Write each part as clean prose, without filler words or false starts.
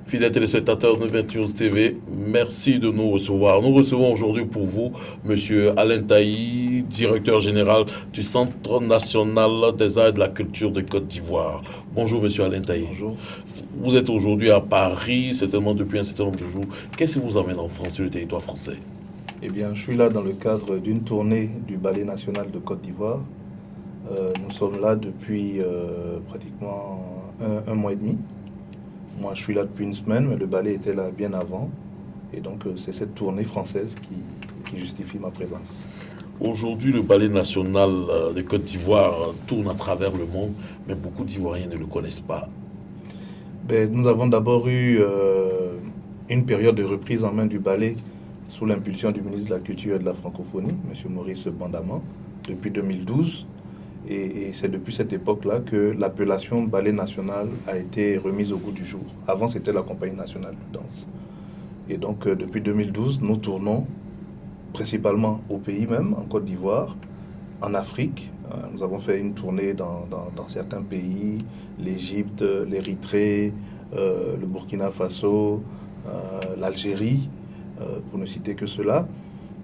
Fidèles téléspectateurs de 20 News TV, merci de nous recevoir. Nous recevons aujourd'hui pour vous Monsieur Alain Tailly, directeur général du Centre national des arts et de la culture de Côte d'Ivoire. Bonjour Monsieur Alain Tailly. Bonjour. Vous êtes aujourd'hui à Paris, certainement depuis un certain nombre de jours. Qu'est-ce qui vous emmène en France, sur le territoire français? Eh bien, je suis là dans le cadre d'une tournée du Ballet national de Côte d'Ivoire. Nous sommes là depuis pratiquement un mois et demi. Moi, je suis là depuis une semaine, mais le ballet était là bien avant. Et donc, c'est cette tournée française qui justifie ma présence. Aujourd'hui, le ballet national de Côte d'Ivoire tourne à travers le monde, mais beaucoup d'Ivoiriens ne le connaissent pas. Nous avons d'abord eu une période de reprise en main du ballet sous l'impulsion du ministre de la Culture et de la Francophonie, M. Maurice Bandaman, depuis 2012. Et c'est depuis cette époque-là que l'appellation ballet national a été remise au goût du jour. Avant, c'était la Compagnie nationale de danse. Et donc, depuis 2012, nous tournons principalement au pays même, en Côte d'Ivoire, en Afrique. Nous avons fait une tournée dans certains pays, l'Égypte, l'Érythrée, le Burkina Faso, l'Algérie, pour ne citer que cela.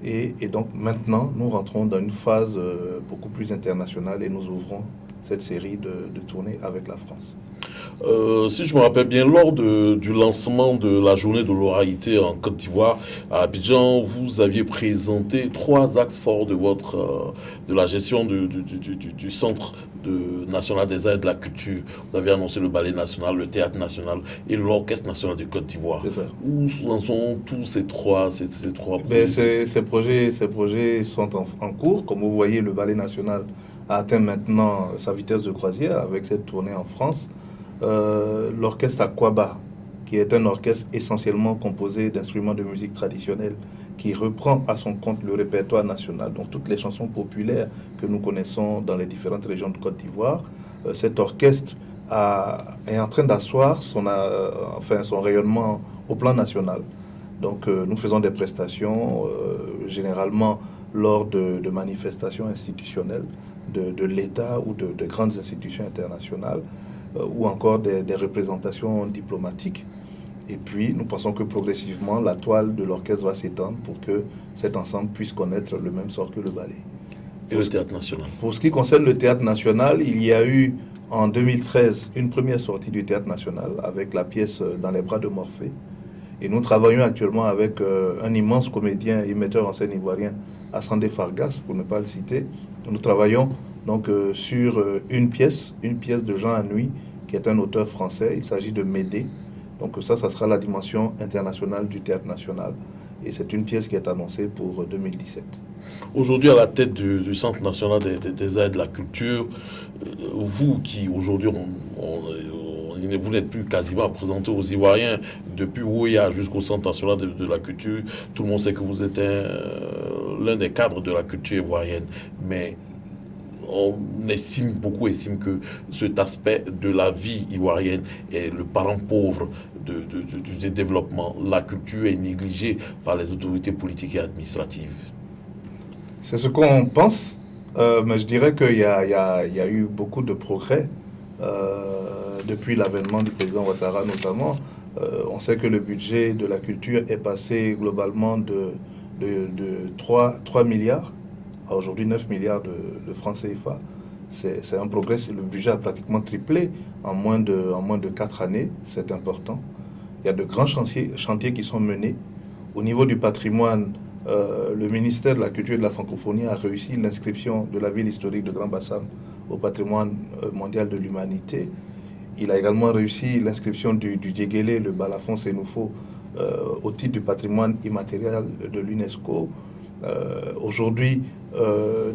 Et donc maintenant, nous rentrons dans une phase beaucoup plus internationale et nous ouvrons cette série de tournées avec la France. Si je me rappelle bien, lors du lancement de la journée de l'oralité en Côte d'Ivoire, à Abidjan, vous aviez présenté 3 axes forts de la gestion du Centre national des arts et de la culture. Vous avez annoncé le ballet national, le théâtre national et l'orchestre national de Côte d'Ivoire. C'est ça. Où en sont tous ces trois projets? Ces projets sont en cours. Comme vous voyez, le ballet national a atteint maintenant sa vitesse de croisière avec cette tournée en France. L'orchestre Akwaba, qui est un orchestre essentiellement composé d'instruments de musique traditionnelle, qui reprend à son compte le répertoire national, donc toutes les chansons populaires que nous connaissons dans les différentes régions de Côte d'Ivoire. Cet orchestre est en train d'asseoir son rayonnement au plan national. Donc nous faisons des prestations, généralement lors de manifestations institutionnelles de l'État ou de grandes institutions internationales, ou encore des représentations diplomatiques. Et puis, nous pensons que progressivement, la toile de l'orchestre va s'étendre pour que cet ensemble puisse connaître le même sort que le ballet. Et le théâtre national? Pour ce qui concerne le théâtre national, il y a eu en 2013 une première sortie du théâtre national avec la pièce Dans les bras de Morphée. Et nous travaillons actuellement avec un immense comédien et metteur en scène ivoirien, Assandé Fargas, pour ne pas le citer. Nous travaillons donc sur une pièce de Jean Anouilh, qui est un auteur français. Il s'agit de Médée. Donc ça sera la dimension internationale du théâtre national. Et c'est une pièce qui est annoncée pour 2017. Aujourd'hui, à la tête du Centre national des arts et de la culture, vous qui aujourd'hui, vous n'êtes plus quasiment présenté aux Ivoiriens, depuis Ouya jusqu'au Centre national de la culture, tout le monde sait que vous êtes l'un des cadres de la culture ivoirienne. Mais beaucoup estiment que cet aspect de la vie ivoirienne est le parent pauvre du développement. La culture est négligée par les autorités politiques et administratives. C'est ce qu'on pense, mais je dirais qu'il y a eu beaucoup de progrès depuis l'avènement du président Ouattara notamment. On sait que le budget de la culture est passé globalement de 3 milliards à aujourd'hui 9 milliards de francs CFA. C'est un progrès, le budget a pratiquement triplé en moins de 4 années, c'est important. Il y a de grands chantiers qui sont menés. Au niveau du patrimoine, le ministère de la Culture et de la Francophonie a réussi l'inscription de la ville historique de Grand Bassam au patrimoine mondial de l'humanité. Il a également réussi l'inscription du Djegele, le balafon Sénoufo, au titre du patrimoine immatériel de l'UNESCO. Aujourd'hui,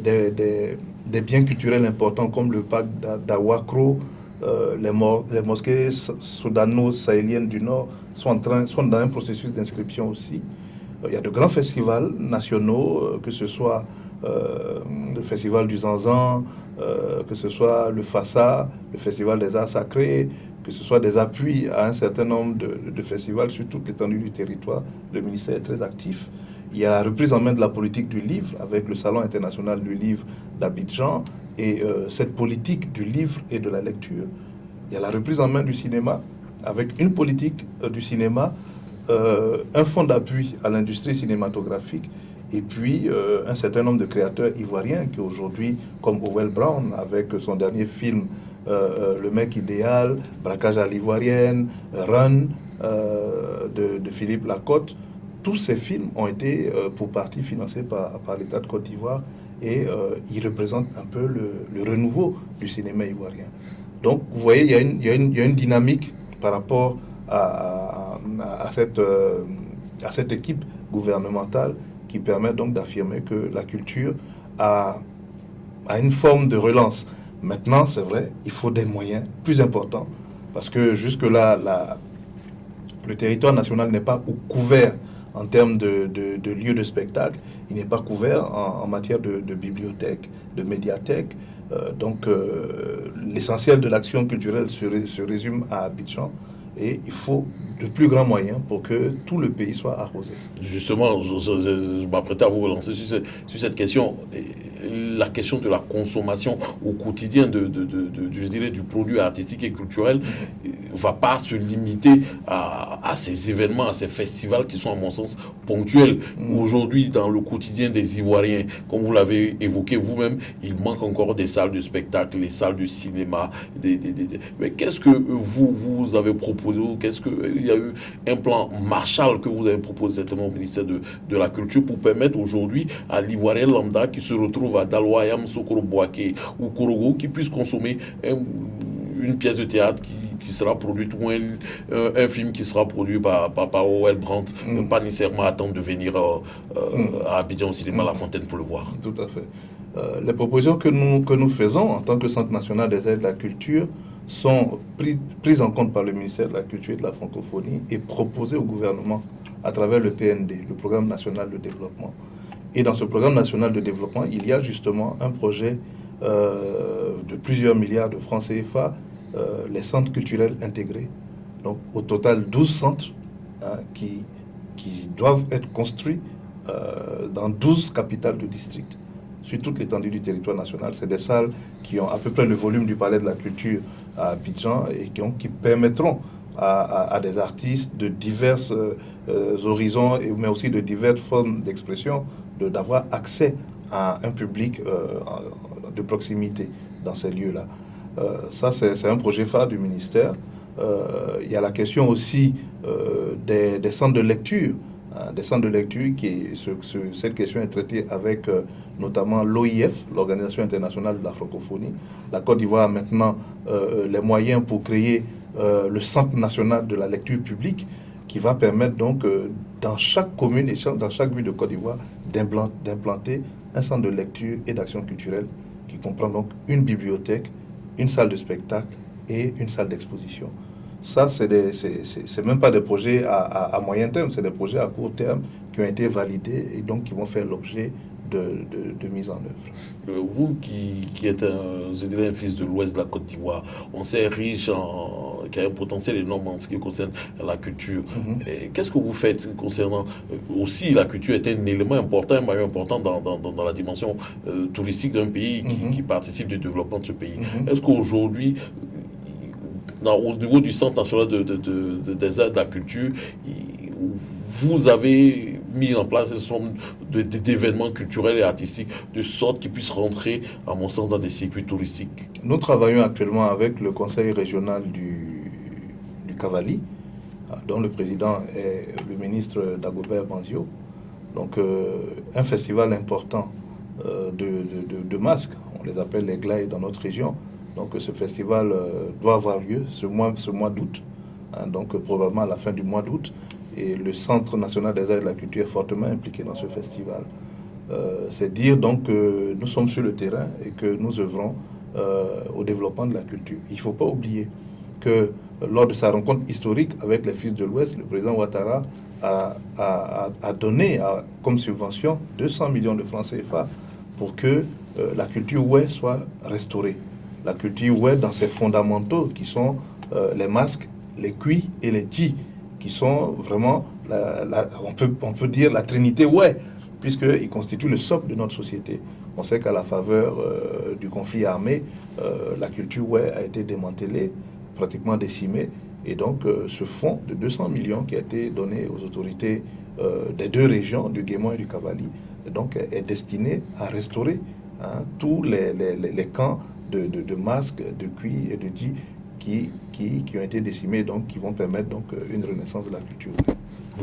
des biens culturels importants comme le parc d'Awakro, les mosquées soudano-sahéliennes du Nord sont dans un processus d'inscription aussi. Il y a de grands festivals nationaux, que ce soit le festival du Zanzan, que ce soit le FASA, le festival des arts sacrés, que ce soit des appuis à un certain nombre de festivals sur toute l'étendue du territoire. Le ministère est très actif. Il y a la reprise en main de la politique du livre avec le Salon international du livre d'Abidjan et cette politique du livre et de la lecture. Il y a la reprise en main du cinéma avec une politique du cinéma, un fonds d'appui à l'industrie cinématographique et puis un certain nombre de créateurs ivoiriens qui aujourd'hui, comme Howell Brown avec son dernier film Le mec idéal, Braquage à l'ivoirienne, Run de Philippe Lacotte, tous ces films ont été pour partie financés par l'État de Côte d'Ivoire et ils représentent un peu le renouveau du cinéma ivoirien. Donc vous voyez, il y a une dynamique par rapport à cette équipe gouvernementale qui permet donc d'affirmer que la culture a une forme de relance. Maintenant, c'est vrai, il faut des moyens plus importants parce que jusque-là, le territoire national n'est pas couvert en termes de lieux de spectacle, il n'est pas couvert en matière de bibliothèque, de médiathèque. Donc l'essentiel de l'action culturelle se résume à Abidjan et il faut de plus grands moyens pour que tout le pays soit arrosé. Justement, je m'apprêtais à vous relancer sur cette question. La question de la consommation au quotidien je dirais, du produit artistique et culturel ne va pas se limiter à ces événements, à ces festivals qui sont à mon sens ponctuels. Aujourd'hui, dans le quotidien des Ivoiriens, comme vous l'avez évoqué vous-même, il manque encore des salles de spectacle, les salles de cinéma. Mais qu'est-ce que vous avez proposé? Qu'est-ce qu'il y a eu un plan Marshall que vous avez proposé certainement au ministère de la Culture pour permettre aujourd'hui à l'Ivoirien lambda qui se retrouve à Daloyam, Sokoro Boaké ou Korogo qui puisse consommer une pièce de théâtre qui sera produite ou un film qui sera produit par Howell Brown, pas nécessairement attendre de venir à Abidjan au cinéma La Fontaine pour le voir. Tout à fait. Les propositions que nous faisons en tant que Centre national des aides de la culture sont prises en compte par le ministère de la Culture et de la Francophonie et proposées au gouvernement à travers le PND, le Programme national de développement. Et dans ce Programme national de développement, il y a justement un projet de plusieurs milliards de francs CFA, les centres culturels intégrés. Donc au total 12 centres qui doivent être construits dans 12 capitales de district sur toute l'étendue du territoire national. C'est des salles qui ont à peu près le volume du Palais de la Culture à Abidjan et qui permettront à des artistes de divers horizons, mais aussi de diverses formes d'expression, d'avoir accès à un public de proximité dans ces lieux-là. Ça, c'est un projet phare du ministère. Il y a la question aussi des centres de lecture. Des centres de lecture, cette question est traitée avec notamment l'OIF, l'Organisation internationale de la francophonie. La Côte d'Ivoire a maintenant les moyens pour créer le Centre national de la lecture publique qui va permettre donc dans chaque commune et dans chaque ville de Côte d'Ivoire d'implanter un centre de lecture et d'action culturelle qui comprend donc une bibliothèque, une salle de spectacle et une salle d'exposition. Ça, c'est même pas des projets à moyen terme, c'est des projets à court terme qui ont été validés et donc qui vont faire l'objet de mise en œuvre. Vous qui êtes un fils de l'Ouest de la Côte d'Ivoire, on sait riche, qui a un potentiel énorme en ce qui concerne la culture. Qu'est-ce que vous faites concernant aussi la culture est un élément important, un maillon important dans la dimension touristique d'un pays qui participe du développement de ce pays. Est-ce qu'aujourd'hui, au niveau du Centre national des arts de la culture, vous avez mis en place un certain nombre d'événements culturels et artistiques de sorte qu'ils puissent rentrer, à mon sens, dans des circuits touristiques? Nous travaillons actuellement avec le conseil régional du Cavali, dont le président est le ministre Dagobert Banzio. Donc un festival important de masques, on les appelle les Glaïs dans notre région. Donc ce festival doit avoir lieu ce mois d'août, donc probablement à la fin du mois d'août. Et le Centre national des arts et de la culture est fortement impliqué dans ce festival. C'est dire donc que nous sommes sur le terrain et que nous œuvrons au développement de la culture. Il ne faut pas oublier que lors de sa rencontre historique avec les Fils de l'Ouest, le président Ouattara a donné comme subvention 200 millions de francs CFA pour que la culture ouest soit restaurée. La culture ouest dans ses fondamentaux qui sont les masques, les cuis et les djis, qui sont vraiment on peut dire la Trinité, ouais, puisqu'ils constituent le socle de notre société. On sait qu'à la faveur du conflit armé, la culture ouais a été démantelée, pratiquement décimée, et donc ce fonds de 200 millions qui a été donné aux autorités des deux régions, du Guémon et du Cavali, donc est destiné à restaurer tous les camps de masques, de cuir et de dit qui ont été décimés, donc qui vont permettre donc une renaissance de la culture.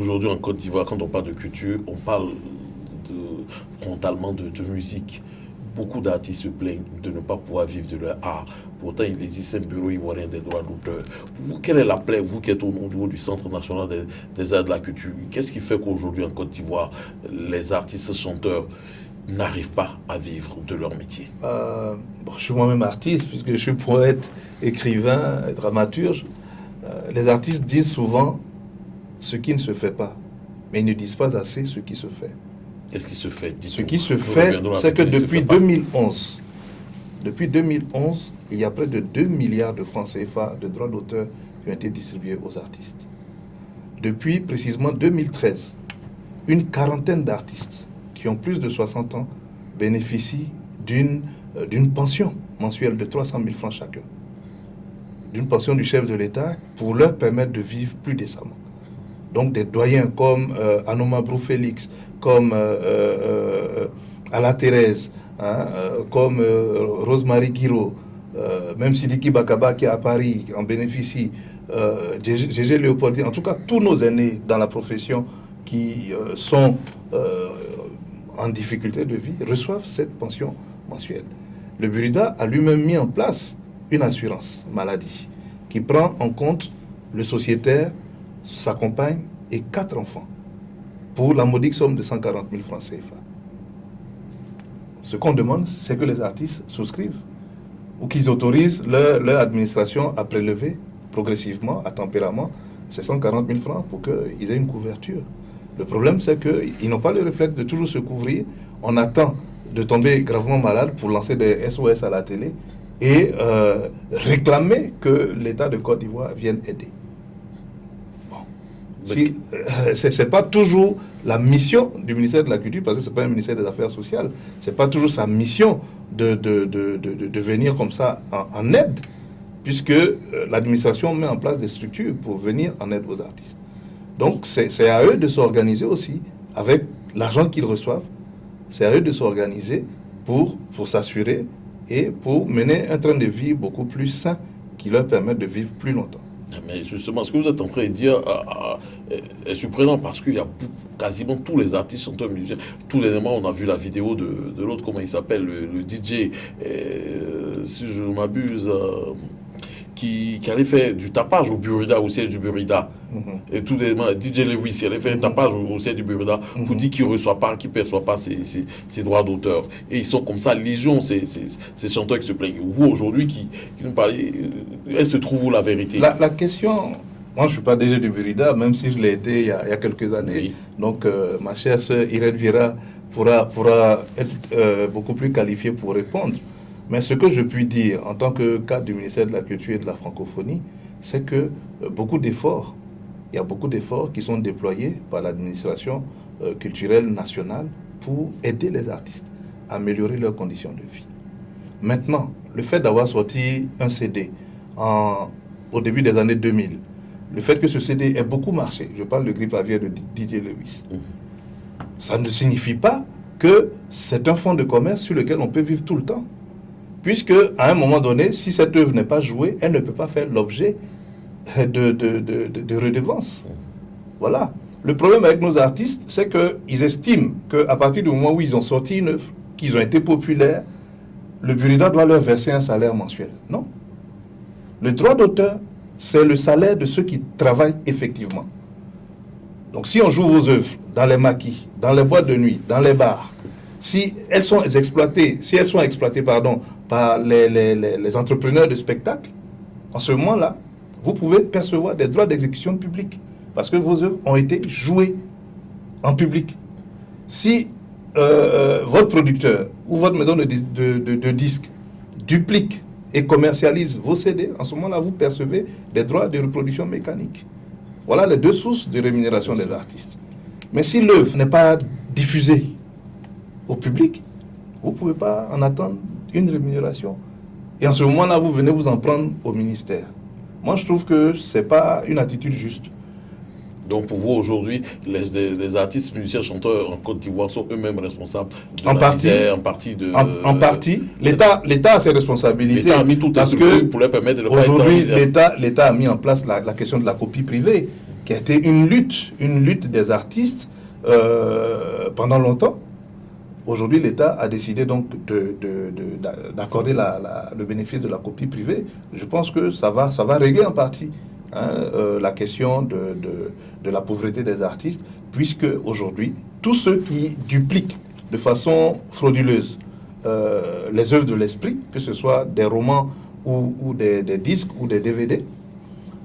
Aujourd'hui en Côte d'Ivoire, quand on parle de culture, on parle frontalement de musique. Beaucoup d'artistes se plaignent de ne pas pouvoir vivre de leur art. Pourtant, il existe un bureau ivoirien des droits d'auteur. Vous, quelle est la plaie, vous qui êtes au niveau du Centre national des arts et de la culture? Qu'est-ce qui fait qu'aujourd'hui en Côte d'Ivoire, les artistes chanteurs n'arrivent pas à vivre de leur métier? Je suis moi-même artiste, puisque je suis poète, écrivain, dramaturge. Les artistes disent souvent ce qui ne se fait pas, mais ils ne disent pas assez ce qui se fait. Qu'est-ce qui se fait? Ce qui se fait, c'est que depuis 2011, il y a près de 2 milliards de francs CFA de droits d'auteur qui ont été distribués aux artistes. Depuis précisément 2013, une quarantaine d'artistes qui ont plus de 60 ans bénéficient d'une pension mensuelle de 300 000 francs chacun. D'une pension du chef de l'État pour leur permettre de vivre plus décemment. Donc des doyens comme Anoma Brou Félix, comme Ala Thérèse, comme Rosemary Guiraud, même Sidiki Bakaba qui est à Paris en bénéficie, Gégé Léopoldi, en tout cas tous nos aînés dans la profession qui sont en difficulté de vie reçoivent cette pension mensuelle. Le Burida a lui-même mis en place une assurance maladie qui prend en compte le sociétaire, sa compagne et 4 enfants pour la modique somme de 140 000 francs CFA. Ce qu'on demande, c'est que les artistes souscrivent ou qu'ils autorisent leur administration à prélever progressivement, à tempérament, ces 140 000 francs pour qu'ils aient une couverture. Le problème, c'est qu'ils n'ont pas le réflexe de toujours se couvrir. On attend de tomber gravement malade pour lancer des SOS à la télé et réclamer que l'État de Côte d'Ivoire vienne aider. Ce n'est pas toujours la mission du ministère de la Culture, parce que ce n'est pas un ministère des Affaires sociales, ce n'est pas toujours sa mission de venir comme ça en aide, puisque l'administration met en place des structures pour venir en aide aux artistes. Donc c'est à eux de s'organiser aussi, avec l'argent qu'ils reçoivent, c'est à eux de s'organiser pour s'assurer et pour mener un train de vie beaucoup plus sain qui leur permet de vivre plus longtemps. Mais justement, ce que vous êtes en train de dire est surprenant parce qu'il y a quasiment tous les artistes, chanteurs, musiciens, tous les éléments. On a vu la vidéo de l'autre, comment il s'appelle, le DJ, si je m'abuse, qui allait faire du tapage au Burida, au siège du Burida. Et tous les DJ Lewis, il allait faire un tapage au siège du Burida pour dire qu'il ne reçoit pas, qu'il ne perçoit pas ses droits d'auteur. Et ils sont comme ça, légion, ces chanteurs qui se plaignent. Vous, aujourd'hui, qui nous parlez, elle se trouve où la vérité? La question, moi je ne suis pas DG du Burida, même si je l'ai été il y a quelques années. Oui. Donc ma chère sœur Irène Vira pourra être beaucoup plus qualifiée pour répondre. Mais ce que je puis dire en tant que cadre du ministère de la Culture et de la Francophonie, c'est que il y a beaucoup d'efforts qui sont déployés par l'administration culturelle nationale pour aider les artistes à améliorer leurs conditions de vie. Maintenant, le fait d'avoir sorti un CD au début des années 2000, le fait que ce CD ait beaucoup marché, je parle de Grippe aviaire de Didier Lewis, ça ne signifie pas que c'est un fonds de commerce sur lequel on peut vivre tout le temps. Puisque, à un moment donné, si cette œuvre n'est pas jouée, elle ne peut pas faire l'objet de redevances. Voilà. Le problème avec nos artistes, c'est qu'ils estiment qu'à partir du moment où ils ont sorti une œuvre, qu'ils ont été populaires, le Burida doit leur verser un salaire mensuel. Non. Le droit d'auteur, c'est le salaire de ceux qui travaillent effectivement. Donc, si on joue vos œuvres dans les maquis, dans les boîtes de nuit, dans les bars, si elles sont exploitées, par les entrepreneurs de spectacles, en ce moment-là, vous pouvez percevoir des droits d'exécution publique parce que vos œuvres ont été jouées en public. Si votre producteur ou votre maison de disques duplique et commercialise vos CD, en ce moment-là, vous percevez des droits de reproduction mécanique. Voilà les deux sources de rémunération des artistes. Mais si l'œuvre n'est pas diffusée au public, vous ne pouvez pas en attendre une rémunération. Et en ce moment-là, vous venez vous en prendre au ministère. Moi, je trouve que ce n'est pas une attitude juste. Donc pour vous aujourd'hui, les artistes, musiciens, chanteurs en Côte d'Ivoire sont eux-mêmes responsables de en partie. L'État a ses responsabilités. L'État a mis tout parce que pour leur permettre de ne pas aujourd'hui, l'État a mis en place la question de la copie privée, qui a été une lutte des artistes pendant longtemps. Aujourd'hui, l'État a décidé donc d'accorder le bénéfice de la copie privée. Je pense que ça va régler en partie la question de la pauvreté des artistes, puisque aujourd'hui, tous ceux qui dupliquent de façon frauduleuse les œuvres de l'esprit, que ce soit des romans ou des disques ou des DVD,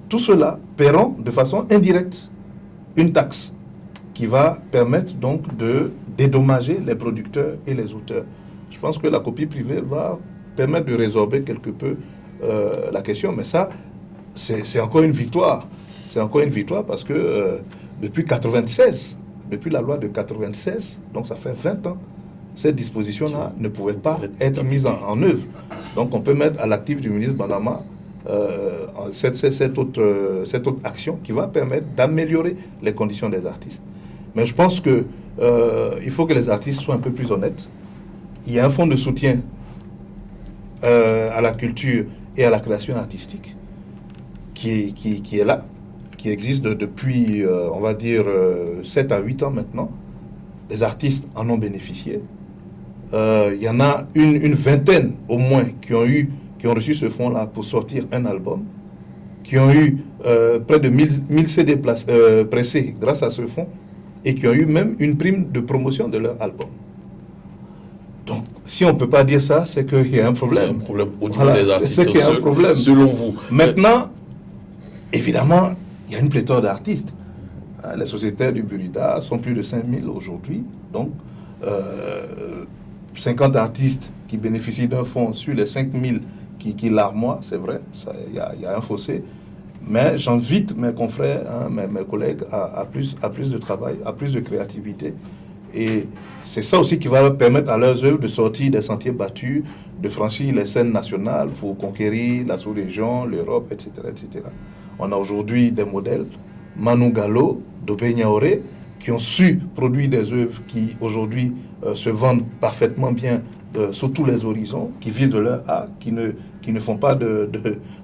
tout cela paieront de façon indirecte une taxe qui va permettre donc de dédommager les producteurs et les auteurs. Je pense que la copie privée va permettre de résorber quelque peu la question, mais ça, c'est encore une victoire. C'est encore une victoire parce que depuis 96, depuis la loi de 96, donc ça fait 20 ans, cette disposition-là ne pouvait pas être mise en œuvre. Donc on peut mettre à l'actif du ministre Bandama cette autre action qui va permettre d'améliorer les conditions des artistes. Mais je pense que il faut que les artistes soient un peu plus honnêtes. Il y a un fonds de soutien à la culture et à la création artistique qui est là, qui existe depuis, on va dire, 7 à 8 ans maintenant. Les artistes en ont bénéficié. Il y en a une vingtaine au moins qui ont reçu ce fonds-là pour sortir un album, qui ont eu près de 1000 CD pressés grâce à ce fonds, et qui ont eu même une prime de promotion de leur album. Donc, si on ne peut pas dire ça, c'est qu'il y a un problème. Il y a un problème au niveau des artistes. C'est qu'il y a un problème. Selon vous. Maintenant, évidemment, il y a une pléthore d'artistes. Les sociétaires du Burida sont plus de 5000 aujourd'hui. Donc, 50 artistes qui bénéficient d'un fonds sur les 5000 qui larmoient, c'est vrai, il y a un fossé. Mais j'invite mes confrères, mes collègues à plus de travail, à plus de créativité. Et c'est ça aussi qui va permettre à leurs œuvres de sortir des sentiers battus, de franchir les scènes nationales pour conquérir la sous-région, l'Europe, etc., etc. On a aujourd'hui des modèles, Manu Gallo, Dobé Niaoré, qui ont su produire des œuvres qui aujourd'hui se vendent parfaitement bien sur tous les horizons, qui vivent de leur art, qui ne font pas de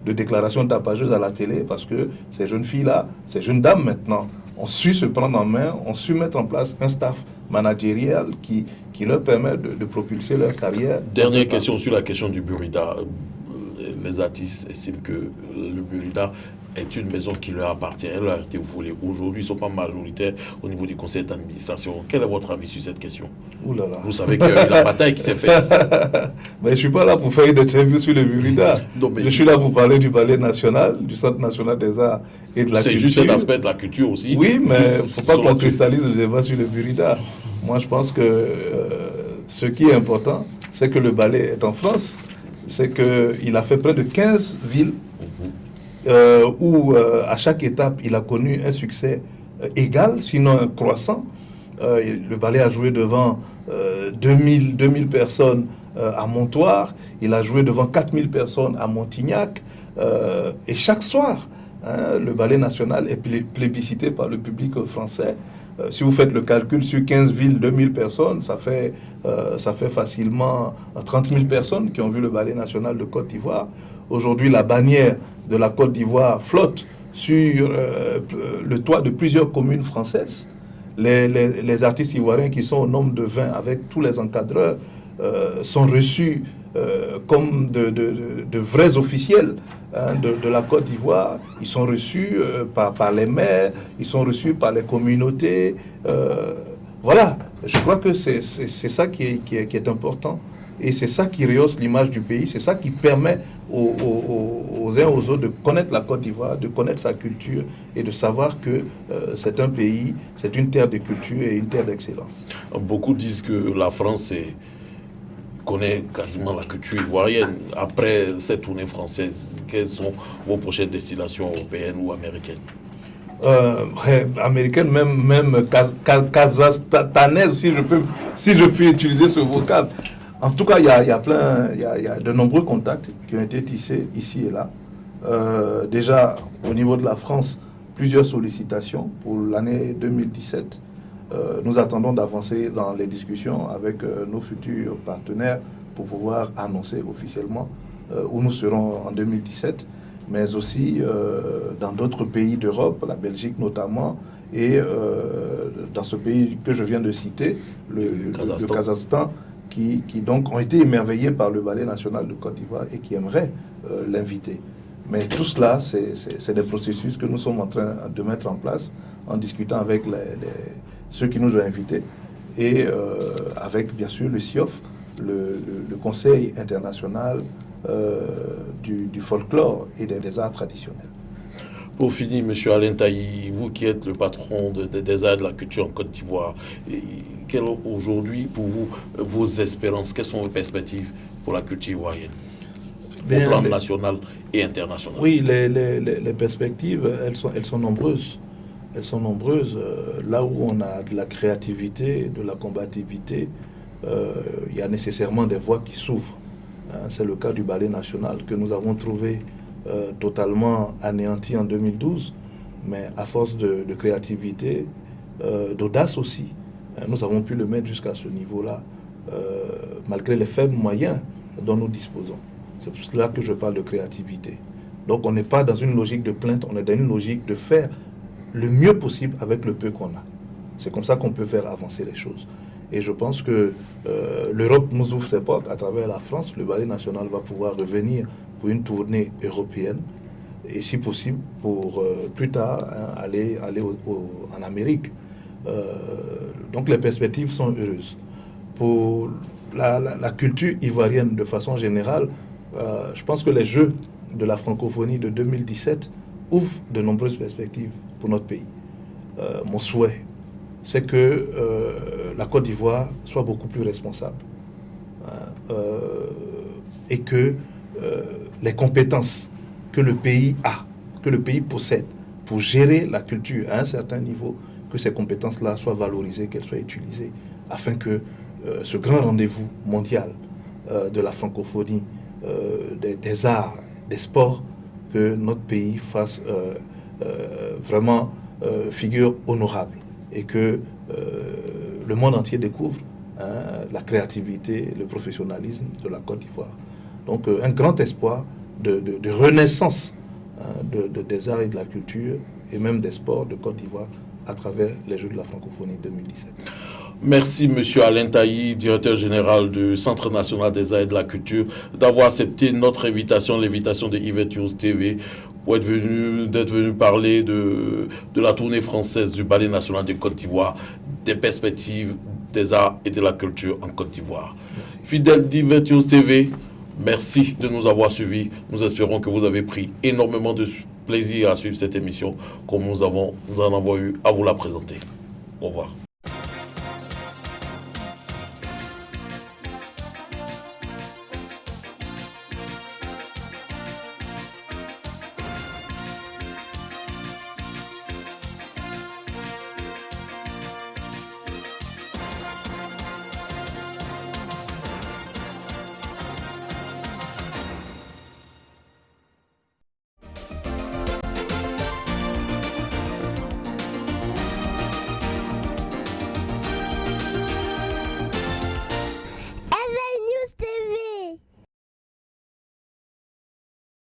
déclarations tapageuses à la télé, parce que ces jeunes filles-là, ces jeunes dames maintenant, ont su se prendre en main, ont su mettre en place un staff managérial qui leur permet de propulser leur carrière. Dernière question sur la question du Burida. Les artistes estiment que le Burida est une maison qui leur appartient, elle leur a été volée. Aujourd'hui, ils ne sont pas majoritaires au niveau du conseil d'administration. Quel est votre avis sur cette question? Ouh là là. Vous savez qu'il y a eu la bataille qui s'est faite. Mais je ne suis pas là pour faire une interview sur le Burida. Je suis là pour parler du Ballet National, du Centre National des Arts et de la Culture. C'est juste un aspect de la culture aussi. Oui, mais il ne faut pas qu'on cristallise le débat sur le Burida. Moi, je pense que ce qui est important, c'est que le ballet est en France. C'est qu'il a fait près de 15 villes où à chaque étape, il a connu un succès égal, sinon un croissant. Le ballet a joué devant 2000 personnes à Montoire, il a joué devant 4000 personnes à Montignac, et chaque soir, le ballet national est plébiscité par le public français. Si vous faites le calcul sur 15 villes, 2000 personnes, ça fait facilement 30 000 personnes qui ont vu le ballet national de Côte d'Ivoire. Aujourd'hui, la bannière de la Côte d'Ivoire flotte sur le toit de plusieurs communes françaises. Les artistes ivoiriens qui sont au nombre de 20 avec tous les encadreurs sont reçus comme de vrais officiels de la Côte d'Ivoire. Ils sont reçus par les maires, ils sont reçus par les communautés. Voilà, je crois que c'est ça qui est important. Et c'est ça qui rehausse l'image du pays, c'est ça qui permet aux uns aux autres de connaître la Côte d'Ivoire, de connaître sa culture et de savoir que c'est un pays, c'est une terre de culture et une terre d'excellence. Beaucoup disent que la France connaît quasiment la culture ivoirienne. Après cette tournée française, quelles sont vos prochaines destinations européennes ou américaines? américaine, même kazakhtanaise, si je peux utiliser ce vocable. En tout cas, il y a de nombreux contacts qui ont été tissés ici et là. Déjà, au niveau de la France, plusieurs sollicitations pour l'année 2017. Nous attendons d'avancer dans les discussions avec nos futurs partenaires pour pouvoir annoncer officiellement où nous serons en 2017, mais aussi dans d'autres pays d'Europe, la Belgique notamment, et dans ce pays que je viens de citer, le Kazakhstan, qui donc ont été émerveillés par le Ballet national de Côte d'Ivoire et qui aimeraient l'inviter. Mais tout cela, c'est des processus que nous sommes en train de mettre en place en discutant avec ceux qui nous ont invités et avec bien sûr le CIOF, le Conseil international du folklore et des arts traditionnels. Pour finir, M. Alain Tailly, vous qui êtes le patron des arts et de la culture en Côte d'Ivoire, quelles aujourd'hui pour vous vos espérances, quelles sont vos perspectives pour la culture ivoirienne au plan national et international? Oui, les perspectives, elles sont nombreuses. Elles sont nombreuses. Là où on a de la créativité, de la combativité, il y a nécessairement des voies qui s'ouvrent. C'est le cas du Ballet national que nous avons trouvé totalement anéanti en 2012, mais à force de créativité, d'audace aussi, nous avons pu le mettre jusqu'à ce niveau-là, malgré les faibles moyens dont nous disposons. C'est pour cela que je parle de créativité. Donc on n'est pas dans une logique de plainte, on est dans une logique de faire le mieux possible avec le peu qu'on a. C'est comme ça qu'on peut faire avancer les choses. Et je pense que l'Europe nous ouvre ses portes à travers la France. Le Ballet national va pouvoir revenir pour une tournée européenne et si possible pour plus tard aller en Amérique. Donc les perspectives sont heureuses. Pour la culture ivoirienne de façon générale, je pense que les Jeux de la francophonie de 2017 ouvrent de nombreuses perspectives pour notre pays. Mon souhait, c'est que la Côte d'Ivoire soit beaucoup plus responsable et que les compétences que le pays a, que le pays possède pour gérer la culture à un certain niveau, que ces compétences-là soient valorisées, qu'elles soient utilisées, afin que ce grand rendez-vous mondial de la francophonie, des arts, des sports, que notre pays fasse vraiment figure honorable et que le monde entier découvre la créativité, le professionnalisme de la Côte d'Ivoire. Donc un grand espoir de renaissance des arts et de la culture et même des sports de Côte d'Ivoire à travers les Jeux de la francophonie 2017. Merci M. Alain Tailly, directeur général du Centre national des arts et de la culture, d'avoir accepté notre invitation, l'invitation de Yvette News TV, pour d'être venu parler de la tournée française du Ballet national de Côte d'Ivoire, des perspectives des arts et de la culture en Côte d'Ivoire. Fidèle d'Yvette News TV, merci de nous avoir suivis. Nous espérons que vous avez pris énormément de plaisir à suivre cette émission, comme nous en avons eu à vous la présenter. Au revoir.